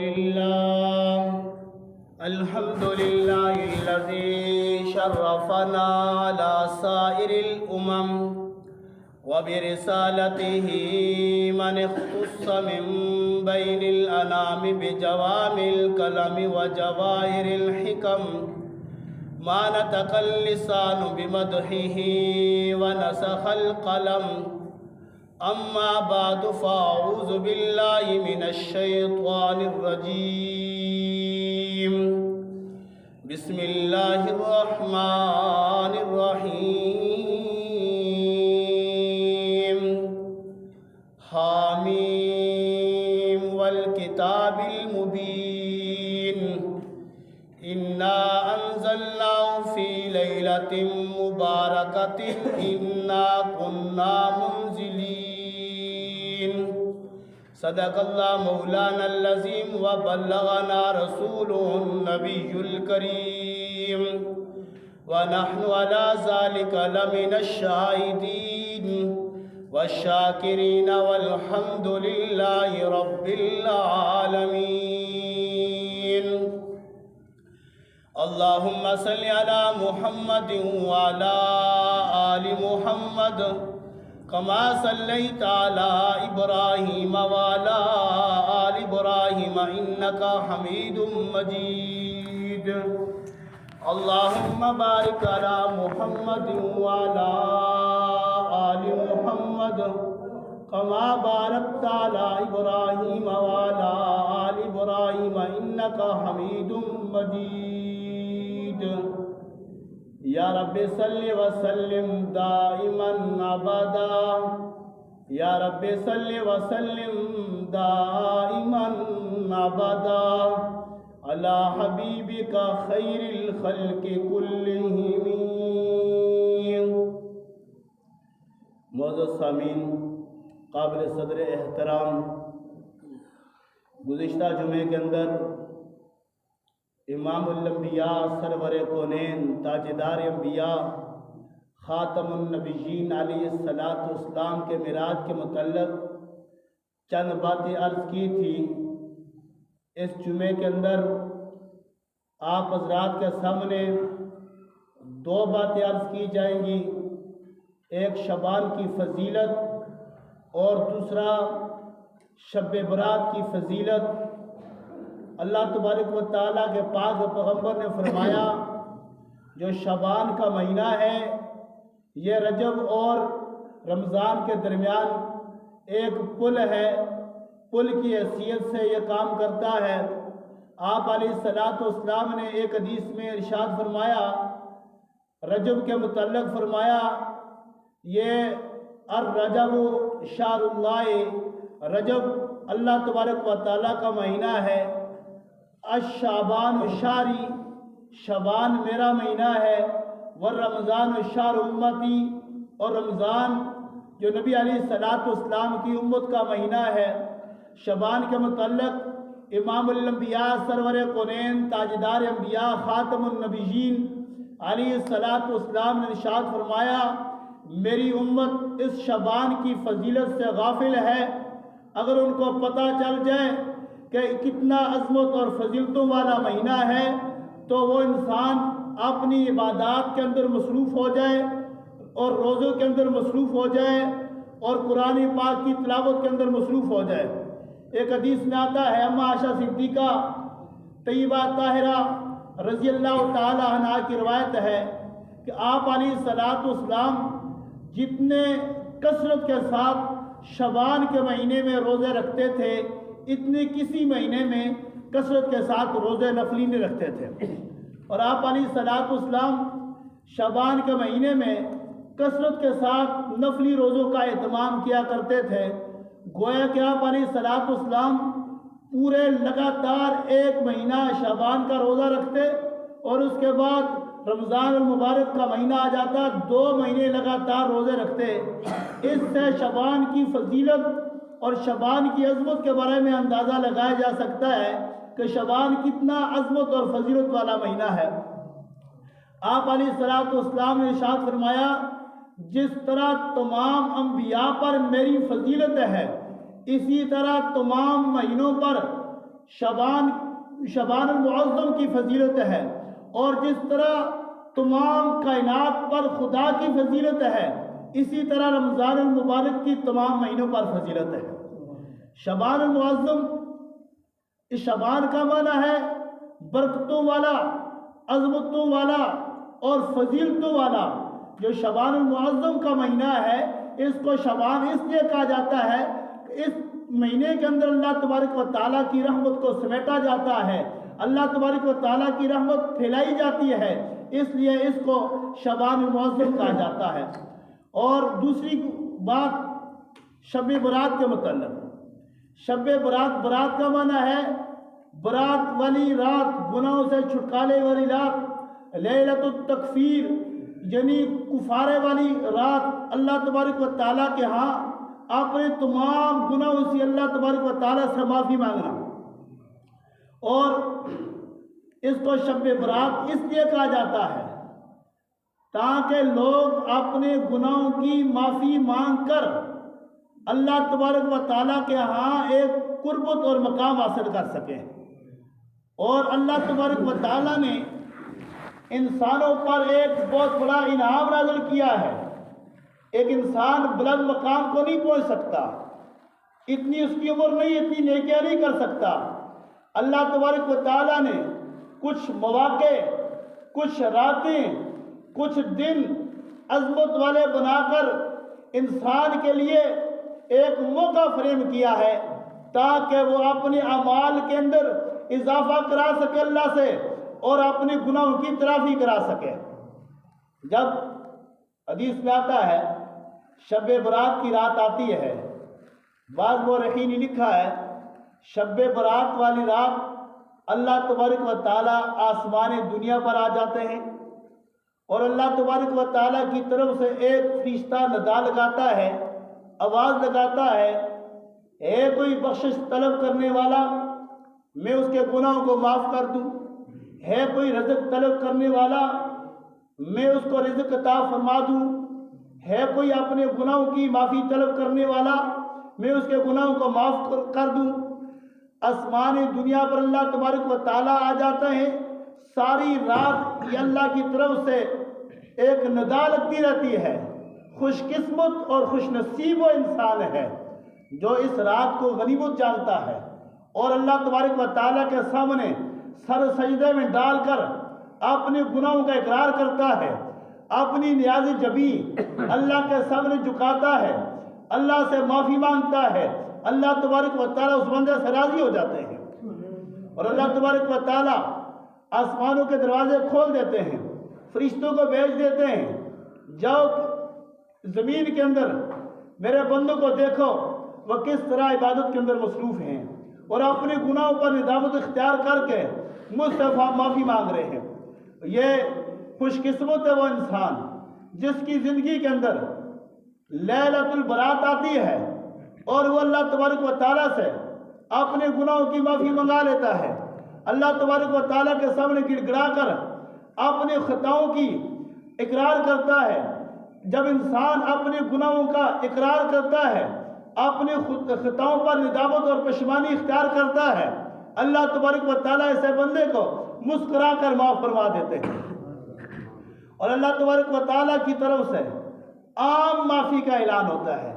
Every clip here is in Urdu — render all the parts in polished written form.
لله الحمد لله الذي شرفنا على سائر الأمم وبرسالته من اختص من بين الأنام بجوامع الكلم وجواهر الحكم ما نطق اللسان بمدحه ونسخ القلم أما بعد فأعوذ بالله من الشيطان الرجيم بسم الله الرحمن الرحيم حاميم والكتاب المبين إنا أنزلناه في ليلة مباركة إنا كنا منزلين صدق الله مولانا العظيم وبلغنا رسوله النبي الكريم ونحن على ذلك لمن الشاهدين والشاكرين والحمد لله رب العالمين اللهم صل على محمد وعلى آل محمد كما صليت على إبراهيم وعلى آل إبراهيم إنك حميد مجيد اللهم بارك على محمد وعلى آل محمد كما باركت على إبراهيم وعلى آل إبراهيم إنك حميد مجيد یا رب صلی وسلم دائما ابدا یا رب صلی وسلم دائما ابدا علی حبیبک خیر الخلق کلہم۔ معزز سامعین، قابل صدر احترام، گزشتہ جمعے کے اندر امام الانبیاء سرور کونین تاجدار انبیاء خاتم النبیین علیہ السلام کے معراج کے متعلق چند باتیں عرض کی تھی۔ اس جمعے کے اندر آپ حضرات کے سامنے دو باتیں عرض کی جائیں گی، ایک شعبان کی فضیلت اور دوسرا شب برات کی فضیلت۔ اللہ تبارک و تعالیٰ کے پاک پیغمبر نے فرمایا جو شعبان کا مہینہ ہے یہ رجب اور رمضان کے درمیان ایک پل ہے، پل کی حیثیت سے یہ کام کرتا ہے۔ آپ علیہ السلام نے ایک حدیث میں ارشاد فرمایا، رجب کے متعلق فرمایا یہ الرجب شہر اللہ، رجب اللہ تبارک و تعالیٰ کا مہینہ ہے۔ الشعبان شہری، شعبان میرا مہینہ ہے، والرمضان شہر امتی، اور رمضان جو نبی علیہ السلام کی امت کا مہینہ ہے۔ شعبان کے متعلق امام الانبیاء سرور کونین تاجدار انبیاء خاتم النبیین علیہ السلام نے ارشاد فرمایا میری امت اس شعبان کی فضیلت سے غافل ہے۔ اگر ان کو پتہ چل جائے کہ کتنا عظمت اور فضیلتوں والا مہینہ ہے تو وہ انسان اپنی عبادات کے اندر مصروف ہو جائے اور روزوں کے اندر مصروف ہو جائے اور قرآن پاک کی تلاوت کے اندر مصروف ہو جائے۔ ایک حدیث میں آتا ہے اما عائشہ صدیقہ طیبہ طاہرہ رضی اللہ تعالی عنہا کی روایت ہے کہ آپ علیہ السلام جتنے کثرت کے ساتھ شعبان کے مہینے میں روزے رکھتے تھے اتنے کسی مہینے میں کثرت کے ساتھ روزے نفلی نہیں رکھتے تھے۔ اور آپ علیہ السلام شعبان کے مہینے میں کثرت کے ساتھ نفلی روزوں کا اہتمام کیا کرتے تھے۔ گویا کہ آپ علیہ السلام پورے لگاتار ایک مہینہ شعبان کا روزہ رکھتے اور اس کے بعد رمضان المبارک کا مہینہ آ جاتا، 2 مہینے لگاتار روزے رکھتے۔ اس سے شعبان کی فضیلت اور شعبان کی عظمت کے بارے میں اندازہ لگایا جا سکتا ہے کہ شعبان کتنا عظمت اور فضیلت والا مہینہ ہے۔ آپ علیہ السلام نے ارشاد فرمایا جس طرح تمام انبیاء پر میری فضیلت ہے اسی طرح تمام مہینوں پر شبان المعظم کی فضیلت ہے، اور جس طرح تمام کائنات پر خدا کی فضیلت ہے، اسی طرح رمضان المبارک کی تمام مہینوں پر فضیلت ہے۔ شبان المعظم، اس شبان کا معنی ہے برکتوں والا، عظمتوں والا اور فضیلتوں والا۔ جو شبان المعظم کا مہینہ ہے، اس کو شبان اس لیے کہا جاتا ہے کہ اس مہینے کے اندر اللہ تبارک و تعالیٰ کی رحمت کو سمیٹا جاتا ہے، اللہ تبارک و تعالیٰ کی رحمت پھیلائی جاتی ہے، اس لیے اس کو شبان المعظم کہا جاتا ہے۔ اور دوسری بات شب برات کے متعلق، شب برات، برات کا معنی ہے برات والی رات، گناہوں سے چھٹکارے والی رات، لیلۃ التکفیر یعنی کفارے والی رات۔ اللہ تبارک و تعالیٰ کے ہاں اپنے تمام گناہوں سے اللہ تبارک و تعالیٰ سے معافی مانگنا، اور اس کو شب برات اس لیے کہا جاتا ہے تاکہ لوگ اپنے گناہوں کی معافی مانگ کر اللہ تبارک و تعالیٰ کے ہاں ایک قربت اور مقام حاصل کر سکیں۔ اور اللہ تبارک و تعالیٰ نے انسانوں پر ایک بہت بڑا انعام نازل کیا ہے۔ ایک انسان بلند مقام کو نہیں پہنچ سکتا، اتنی اس کی عمر نہیں، اتنی نیکیاں نہیں کر سکتا۔ اللہ تبارک و تعالیٰ نے کچھ مواقع، کچھ راتیں، کچھ دن عظمت والے بنا کر انسان کے لیے ایک موقع فریم کیا ہے تاکہ وہ اپنے اعمال کے اندر اضافہ کرا سکے اللہ سے، اور اپنے گناہوں کی ترافی کرا سکے۔ جب حدیث میں آتا ہے شب برات کی رات آتی ہے، بعض مورخین نے لکھا ہے شب برات والی رات اللہ تبارک و تعالیٰ آسمان دنیا پر آ جاتے ہیں، اور اللہ تبارک و تعالیٰ کی طرف سے ایک فرشتہ ندا لگاتا ہے، آواز لگاتا ہے، اے کوئی بخشش طلب کرنے والا، میں اس کے گناہوں کو معاف کر دوں۔ ہے کوئی رزق طلب کرنے والا، میں اس کو رزق عطا فرما دوں۔ ہے کوئی اپنے گناہوں کی معافی طلب کرنے والا، میں اس کے گناہوں کو معاف کر دوں۔ آسمان دنیا پر اللہ تبارک و تعالیٰ آ جاتے ہیں، ساری رات یہ اللہ کی طرف سے ایک ندا لگتی رہتی ہے۔ خوش قسمت اور خوش نصیب وہ انسان ہے جو اس رات کو غنیمت جانتا ہے، اور اللہ تبارک و تعالیٰ کے سامنے سر سجدے میں ڈال کر اپنے گناہوں کا اقرار کرتا ہے، اپنی نیاز جبی اللہ کے سامنے جھکاتا ہے، اللہ سے معافی مانگتا ہے۔ اللہ تبارک و تعالیٰ اس بندے سے راضی ہو جاتے ہیں، اور اللہ تبارک و تعالیٰ آسمانوں کے دروازے کھول دیتے ہیں، فرشتوں کو بھیج دیتے ہیں، جاؤ زمین کے اندر میرے بندوں کو دیکھو وہ کس طرح عبادت کے اندر مصروف ہیں، اور اپنے گناہوں پر ندامت اختیار کر کے مجھ سے معافی مانگ رہے ہیں۔ یہ خوش قسمت ہے وہ انسان جس کی زندگی کے اندر لیلۃ البرات آتی ہے، اور وہ اللہ تبارک و تعالیٰ سے اپنے گناہوں کی معافی منگا لیتا ہے، اللہ تبارک و تعالیٰ کے سامنے گڑ گڑا کر اپنے خطاؤں کی اقرار کرتا ہے۔ جب انسان اپنے گناہوں کا اقرار کرتا ہے، اپنے خطاؤں پر ندامت اور پشیمانی اختیار کرتا ہے، اللہ تبارک و تعالیٰ ایسے بندے کو مسکرا کر معاف فرما دیتے ہیں، اور اللہ تبارک و تعالیٰ کی طرف سے عام معافی کا اعلان ہوتا ہے۔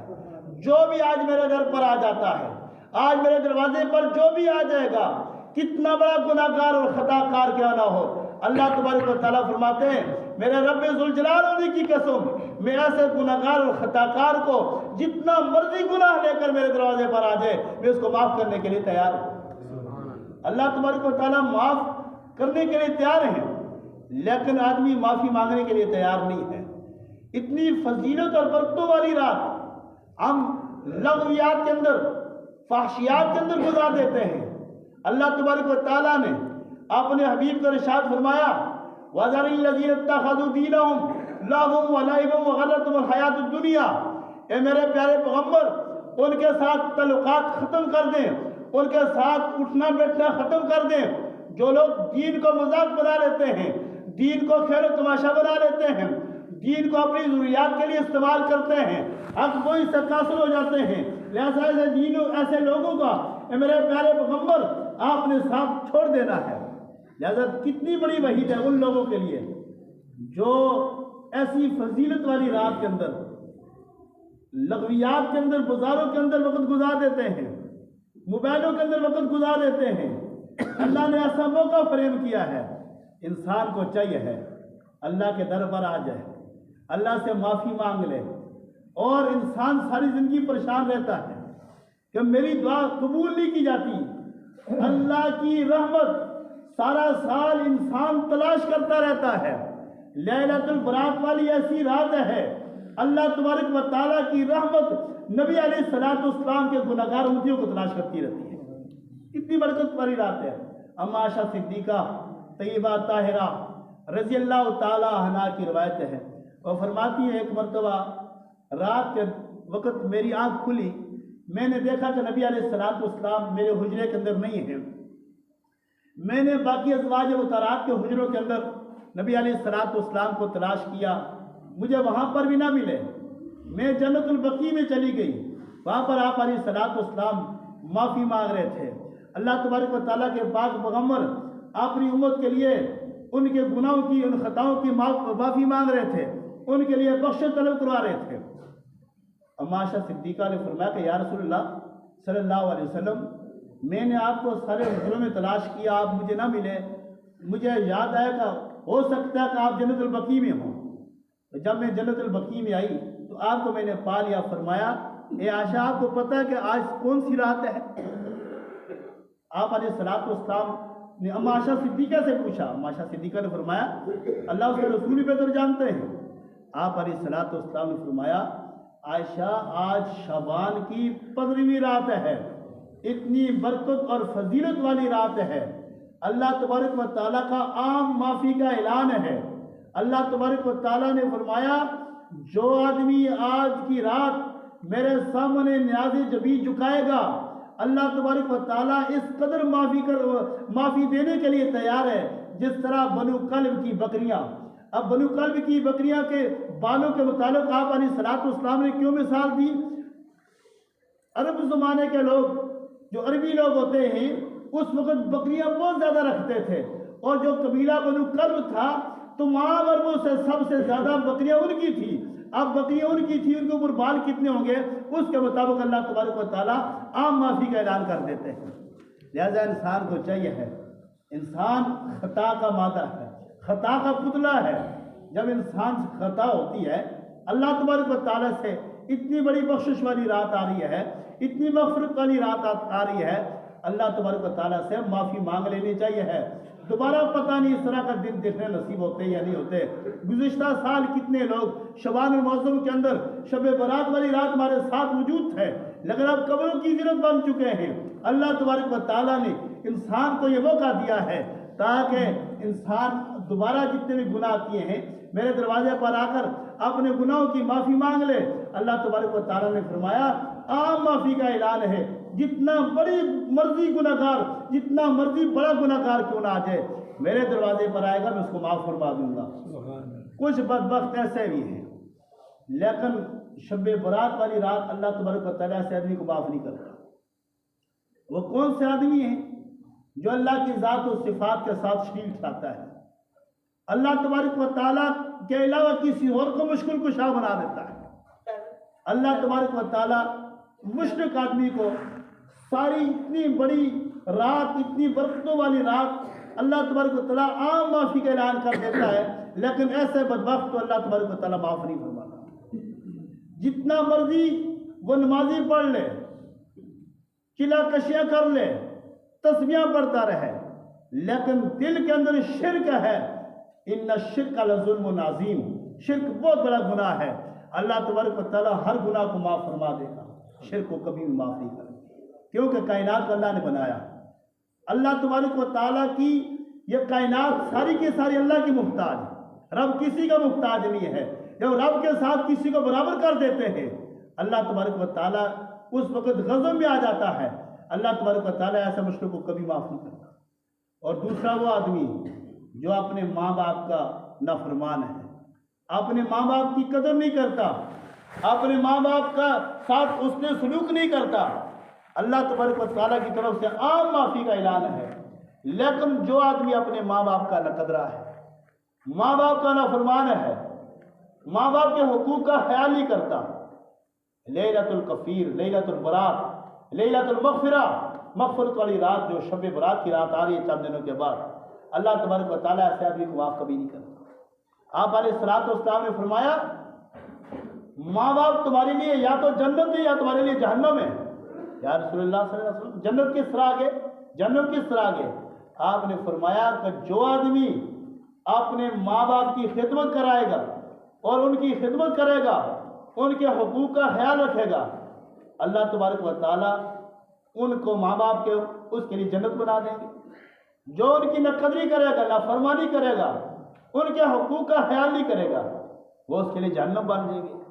جو بھی آج میرے گھر پر آ جاتا ہے، آج میرے دروازے پر جو بھی آ جائے گا، کتنا بڑا گناہ گار اور خطا کار کیوں نہ ہو، اللہ تبارک و تعالیٰ فرماتے ہیں میرے رب ذوالجلال ہونے کی قسم، میں ایسے گناہ گار اور خطا کار کو جتنا مرضی گناہ لے کر میرے دروازے پر آ جائے، میں اس کو معاف کرنے کے لیے تیار ہوں۔ اللہ تبارک و تعالیٰ معاف کرنے کے لیے تیار ہیں، لیکن آدمی معافی مانگنے کے لیے تیار نہیں ہے۔ اتنی فضیلت اور برکتوں والی رات ہم لغویات کے اندر، فحشیات کے اندر گزار دیتے ہیں۔ اللہ تبارک و تعالیٰ نے اپنے حبیب کو ارشاد فرمایا وَذَرِ الَّذِينَ اتَّخَذُوا دِينَهُمْ لَهْوًا وَلَعِبًا وَغَرَّتْهُمُ الْحَيَاةُ الدُّنْيَا۔ اے میرے پیارے پیغمبر، ان کے ساتھ تعلقات ختم کر دیں، ان کے ساتھ اٹھنا بیٹھنا ختم کر دیں۔ جو لوگ دین کو مذاق بنا لیتے ہیں، دین کو کھیل و تماشا بنا لیتے ہیں، دین کو اپنی ضروریات کے لیے استعمال کرتے ہیں، حق گوئی سے قاصر ہو جاتے ہیں، لہذا ایسے لوگوں کا اے میرے پیارے پیغمبر آپ نے ساتھ چھوڑ دینا ہے۔ لہذا کتنی بڑی وعید ہے ان لوگوں کے لیے جو ایسی فضیلت والی رات کے اندر لغویات کے اندر بازاروں کے اندر وقت گزار دیتے ہیں، موبائلوں کے اندر وقت گزار دیتے ہیں۔ اللہ نے ایسا موقع فریم کیا ہے، انسان کو چاہیے ہے اللہ کے در پر آ جائے، اللہ سے معافی مانگ لے، اور انسان ساری زندگی پریشان رہتا ہے کہ میری دعا قبول نہیں کی جاتی۔ اللہ کی رحمت سارا سال انسان تلاش کرتا رہتا ہے۔ لیلۃ البرات والی ایسی رات ہے، اللہ تبارک و تعالیٰ کی رحمت نبی علیہ الصلوۃ والسلام کے گناہگار امتیوں کو تلاش کرتی رہتی ہے۔ اتنی برکت والی رات ہے۔ اما عائشہ صدیقہ طیبہ طاہرہ رضی اللہ تعالیٰ عنہا کی روایت ہے، وہ فرماتی ہے ایک مرتبہ رات کے وقت میری آنکھ کھلی، میں نے دیکھا کہ نبی علیہ الصلوۃ والسلام میرے حجرے کے اندر نہیں ہیں۔ میں نے باقی ازواج مطہرات کے حجروں کے اندر نبی علیہ الصلوۃ والسلام کو تلاش کیا، مجھے وہاں پر بھی نہ ملے۔ میں جنت البقیع میں چلی گئی، وہاں پر آپ علیہ الصلوۃ والسلام معافی مانگ رہے تھے۔ اللہ تبارک و تعالیٰ کے پاک پیغمبر اپنی امت کے لیے ان کے گناہوں کی، ان خطاؤں کی معافی مانگ رہے تھے، ان کے لیے بخشش طلب کروا رہے تھے۔ اما عائشہ صدیقہ نے فرمایا کہ یا رسول اللہ صلی اللہ علیہ وسلم، میں نے آپ کو سارے حجروں میں تلاش کیا، آپ مجھے نہ ملے، مجھے یاد آیا کہ ہو سکتا ہے کہ آپ جنت البقیع میں ہوں۔ جب میں جنت البقیع میں آئی تو آپ کو میں نے پا لیا۔ فرمایا اے عائشہ، آپ کو پتہ ہے کہ آج کون سی رات ہے؟ آپ علیہ الصلوۃ والسلام نے اما عائشہ صدیقہ سے پوچھا۔ اما عائشہ صدیقہ نے فرمایا اللہ اس کے رسول بھی بہتر جانتے ہیں۔ آپ علیہ الصلوۃ والسلام نے فرمایا عائشہ، آج شعبان کی 15ویں رات ہے، اتنی برکت اور فضیلت والی رات ہے۔ اللہ تبارک و تعالیٰ کا عام معافی کا اعلان ہے۔ اللہ تبارک و تعالیٰ نے فرمایا جو آدمی آج کی رات میرے سامنے نیاز جبیں جھکائے گا، اللہ تبارک و تعالیٰ اس قدر معافی دینے کے لیے تیار ہے جس طرح بنو کلب کی بکریاں۔ اب بنو کلب کی بکریاں کے بالوں کے متعلق آپ علیہ الصلوۃ والسلام نے کیوں مثال دی؟ عرب زمانے کے لوگ جو عربی لوگ ہوتے ہیں اس وقت بکریاں بہت زیادہ رکھتے تھے، اور جو قبیلہ بنو کلب تھا تمام عربوں سے سب سے زیادہ بکریاں ان کی تھی۔ اب بکریاں ان کی تھی، ان کے اوپر بال کتنے ہوں گے اس کے مطابق اللہ تبارک و تعالیٰ عام معافی کا اعلان کر دیتے ہیں۔ لہذا انسان کو چاہیے ہے، انسان خطا کا مادہ ہے، خطا کا پتلا ہے۔ جب انسان سے خطا ہوتی ہے، اللہ تبارک و تعالیٰ سے اتنی بڑی بخشش والی رات آ رہی ہے، اتنی مغفرت والی رات آ رہی ہے، اللہ تبارک و تعالیٰ سے معافی مانگ لینی چاہیے ہے۔ دوبارہ پتہ نہیں اس طرح کا دن دیکھنے نصیب ہوتے یا نہیں ہوتے۔ گزشتہ سال کتنے لوگ شعبان المعظم کے اندر شب برات والی رات ہمارے ساتھ موجود ہے، لیکن اب قبروں کی زینت بن چکے ہیں۔ اللہ تبارک و تعالیٰ نے انسان کو یہ موقع دیا ہے تاکہ انسان دوبارہ جتنے بھی گناہ کیے ہیں میرے دروازے پر آ کر اپنے گناہوں کی معافی مانگ لے۔ اللہ تبارک و تعالیٰ نے فرمایا عام معافی کا اعلان ہے، جتنا بڑی مرضی گناہ گار، جتنا مرضی بڑا گناہ گار کیوں نہ آ جائے، میرے دروازے پر آئے گا میں اس کو معاف فرما دوں گا۔ کچھ بدبخت ایسے بھی ہیں لیکن شب برات والی رات اللہ تبارک و تعالیٰ سے آدمی کو معاف نہیں کرتا۔ وہ کون سے آدمی ہیں؟ جو اللہ کی ذات و صفات کے ساتھ شیل اٹھاتا ہے، اللہ تبارک و تعالیٰ کے علاوہ کسی اور کو مشکل کشا بنا دیتا ہے۔ اللہ تبارک و تعالیٰ مشرک آدمی کو ساری اتنی بڑی رات، اتنی برکتوں والی رات اللہ تبارک و تعالیٰ عام معافی کا اعلان کر دیتا ہے، لیکن ایسے بدبخت کو اللہ تبارک و تعالیٰ معاف نہیں فرماتا۔ جتنا مرضی وہ نمازی پڑھ لے، قلعہ کشیاں کر لے، تسبیحاں پڑھتا رہے، لیکن دل کے اندر شرک ہے، ان الشرک لظلم عظیم، شرک بہت بڑا گناہ ہے۔ اللہ تبارک و تعالیٰ ہر گناہ کو معاف فرما دے گا، شرک کو کبھی بھی معاف نہیں کرے، کیونکہ کائنات کو اللہ نے بنایا۔ اللہ تبارک و تعالیٰ کی یہ کائنات ساری کی ساری اللہ کی محتاج ہے، رب کسی کا محتاج نہیں ہے۔ جب رب کے ساتھ کسی کو برابر کر دیتے ہیں اللہ تبارک و تعالیٰ اس وقت غضب میں آ جاتا ہے۔ اللہ تبارک و تعالیٰ ایسے مشرک کو کبھی معاف نہیں کرتا۔ اور دوسرا وہ آدمی جو اپنے ماں باپ کا نافرمان ہے، اپنے ماں باپ کی قدر نہیں کرتا، اپنے ماں باپ کا ساتھ اس نے سلوک نہیں کرتا، اللہ تبارک و تعالیٰ کی طرف سے عام معافی کا اعلان ہے۔ لیکن جو آدمی اپنے ماں باپ کا ناقدرہ ہے، ماں باپ کا نافرمان ہے، ماں باپ کے حقوق کا خیال نہیں کرتا، لیلۃ الکفیر، لیلۃ البرات، لیلۃ المغفرہ، مغفرت والی رات جو شب برات کی رات آ رہی ہے چند دنوں کے بعد، اللہ تبارک و تعالیٰ ایسے آدمی کو معاف کبھی نہیں کرتا۔ آپ علیہ الصلوۃ والسلام نے فرمایا ماں باپ تمہارے لیے یا تو جنت ہے یا تمہارے لیے جہنم ہے۔ یا رسول اللہ صلی اللہ علیہ وسلم، جنت کس طرح آگے، جہنم کس طرح آگے؟ آپ نے فرمایا کہ جو آدمی اپنے ماں باپ کی خدمت کرائے گا اور ان کی خدمت کرے گا، ان کے حقوق کا خیال رکھے گا، اللہ تبارک و تعالیٰ ان کو ماں باپ کے اس کے لیے جنت بنا دیں گے۔ جو ان کی ناقدری کرے گا، نافرمانی کرے گا، ان کے حقوق کا خیال نہیں کرے گا، وہ اس کے لیے جہنم بن جائے گی۔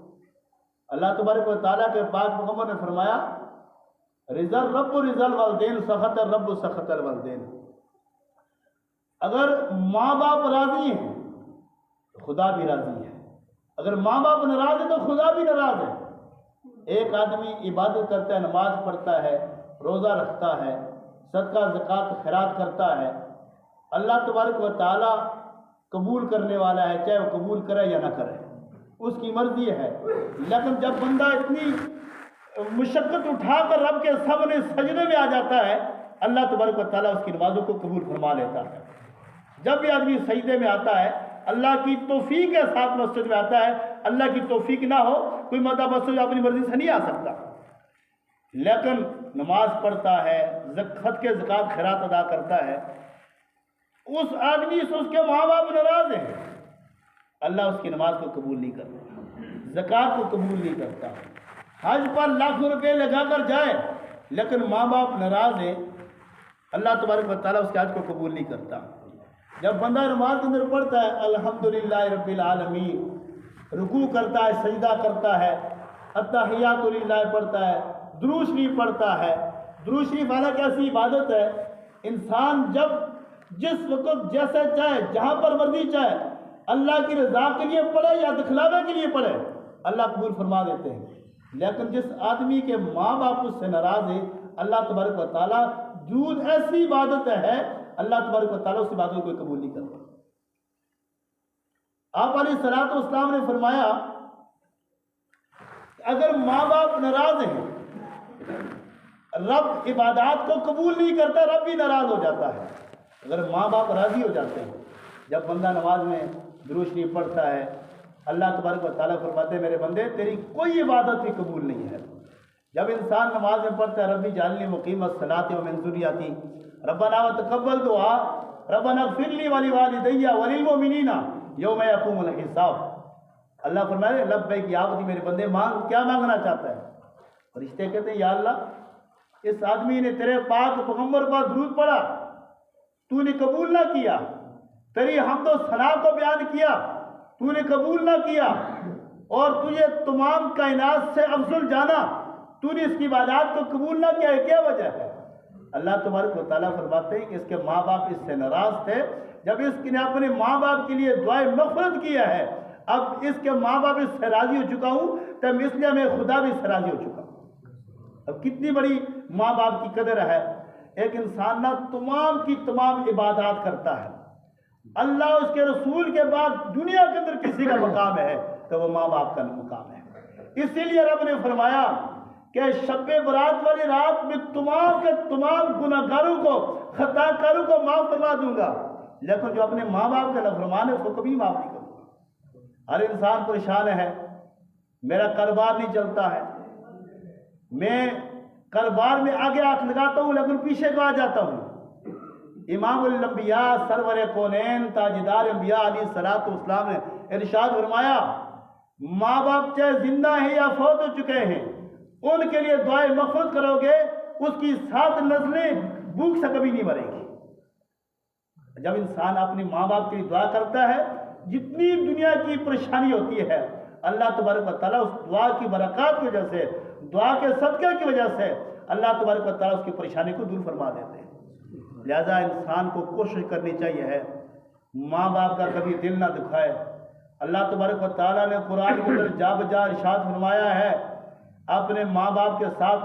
اللہ تبارک و تعالیٰ کے پاک پیغمبر نے فرمایا رضا الرب رضا الوالدین سخط الرب سخط الوالدین۔ اگر ماں باپ راضی ہیں تو خدا بھی راضی ہے، اگر ماں باپ ناراض ہیں تو خدا بھی ناراض ہے۔ ایک آدمی عبادت کرتا ہے، نماز پڑھتا ہے، روزہ رکھتا ہے، صدقہ زکوٰۃ خیرات کرتا ہے، اللہ تبارک و تعالیٰ قبول کرنے والا ہے، چاہے وہ قبول کرے یا نہ کرے، اس کی مرضی ہے۔ لیکن جب بندہ اتنی مشقت اٹھا کر رب کے سامنے سجدے میں آ جاتا ہے، اللہ تبارک و تعالیٰ اس کی نمازوں کو قبول فرما لیتا ہے۔ جب بھی آدمی سجدے میں آتا ہے، اللہ کی توفیق کے ساتھ مسجد میں آتا ہے، اللہ کی توفیق نہ ہو کوئی مدہ مسجد اپنی مرضی سے نہیں آ سکتا، لیکن نماز پڑھتا ہے، خط کے زکوٰۃ خیرات ادا کرتا ہے، اس آدمی سے اس کے ماں باپ ناراض ہیں، اللہ اس کی نماز کو قبول نہیں کرتا، زکوٰۃ کو قبول نہیں کرتا، حج پر لاکھ روپے لگا کر جائے لیکن ماں باپ ناراض ہیں، اللہ تبارک و تعالیٰ اس کے حج کو قبول نہیں کرتا۔ جب بندہ نماز کے اندر پڑھتا ہے الحمدللہ رب العالمین، رکوع کرتا ہے، سجدہ کرتا ہے، التحیات للہ پڑھتا ہے، درود شریف پڑھتا ہے، درود شریف حالانکہ ایسی عبادت ہے انسان جب جس وقت جیسے چاہے، جہاں پر مرضی چاہے، اللہ کی رضا کے لیے پڑھے یا دکھلاوے کے لیے پڑھے، اللہ قبول فرما دیتے ہیں۔ لیکن جس آدمی کے ماں باپ اس سے ناراض ہیں، اللہ تبارک و تعالیٰ درود ایسی عبادت ہے، اللہ تبارک و تعالیٰ اس عبادت کو قبول نہیں کرتا۔ آپ علیہ الصلوۃ والسلام نے فرمایا اگر ماں باپ ناراض ہیں، رب عبادات کو قبول نہیں کرتا، رب بھی ناراض ہو جاتا ہے۔ اگر ماں باپ راضی ہو جاتے ہیں، جب بندہ نماز میں درود شریف پڑھتا ہے، اللہ تبارک و تعالیٰ فرماتے ہیں میرے بندے تیری کوئی عبادت بھی قبول نہیں ہے۔ جب انسان نماز میں پڑھتا ہے ربی جعلنی مقیم الصلاۃ ومن ذریتی ربنا وتقبل دعا ربنا اغفر لی ولوالدی وللمؤمنین یوم یقوم الحساب، اللہ فرمائے لبیک یا عبدی، میرے بندے مانگ، کیا مانگنا چاہتا ہے؟ فرشتے کہتے ہیں یا اللہ اس آدمی نے تیرے پاک پیغمبر پر درود پڑھا، تو نے قبول نہ کیا، تیری حمد و ثنا کو بیان کیا، تو نے قبول نہ کیا، اور تجھے تمام کائنات سے افضل جانا، تو نے اس کی عبادات کو قبول نہ کیا، کیا وجہ ہے؟ اللہ تبارک و تعالیٰ فرماتے ہیں کہ اس کے ماں باپ اس سے ناراض تھے، جب اس نے اپنے ماں باپ کے لیے دعائے مغفرت کیا ہے، اب اس کے ماں باپ اس سے راضی ہو چکا ہوں، تب اس لیے میں خدا بھی اس سے راضی ہو چکا ہوں۔ اب کتنی بڑی ماں باپ کی قدر ہے۔ ایک انسان نہ تمام کی تمام عبادات کرتا ہے، اللہ اس کے رسول کے بعد دنیا کے اندر کسی کا مقام ہے تو وہ ماں باپ کا مقام ہے۔ اسی لیے رب نے فرمایا کہ شب برات والی رات میں تمام کے تمام گناہ گاروں کو، خطا کاروں کو معاف فرما دوں گا، لیکن جو اپنے ماں باپ کا نافرمان ہے اس کو کبھی معاف نہیں کروں گا۔ ہر انسان پریشان ہے، میرا کاروبار نہیں چلتا ہے، میں کاروبار میں آگے ہاتھ لگاتا ہوں لیکن پیچھے کو آ جاتا ہوں۔ امام الانبیاء سرور کونین تاجدار انبیاء علیہ الصلوۃ والسلام نے ارشاد فرمایا ماں باپ چاہے زندہ ہیں یا فوت ہو چکے ہیں، ان کے لیے دعائے مغفرت کرو گے، اس کی 7 نسلیں بھوک سے کبھی نہیں مریں گی۔ جب انسان اپنی ماں باپ کے لیے دعا کرتا ہے، جتنی دنیا کی پریشانی ہوتی ہے، اللہ تبارک و تعالیٰ اس دعا کی برکات کی وجہ سے، دعا کے صدقے کی وجہ سے اللہ تبارک و تعالیٰ اس کی پریشانی کو دور فرما دیتے ہیں۔ لہذا انسان کو کوشش کرنی چاہیے ہے ماں باپ کا کبھی دل نہ دکھائے۔ اللہ تبارک و تعالیٰ نے قرآن کے اندر جا بجا ارشاد فرمایا ہے اپنے ماں باپ کے ساتھ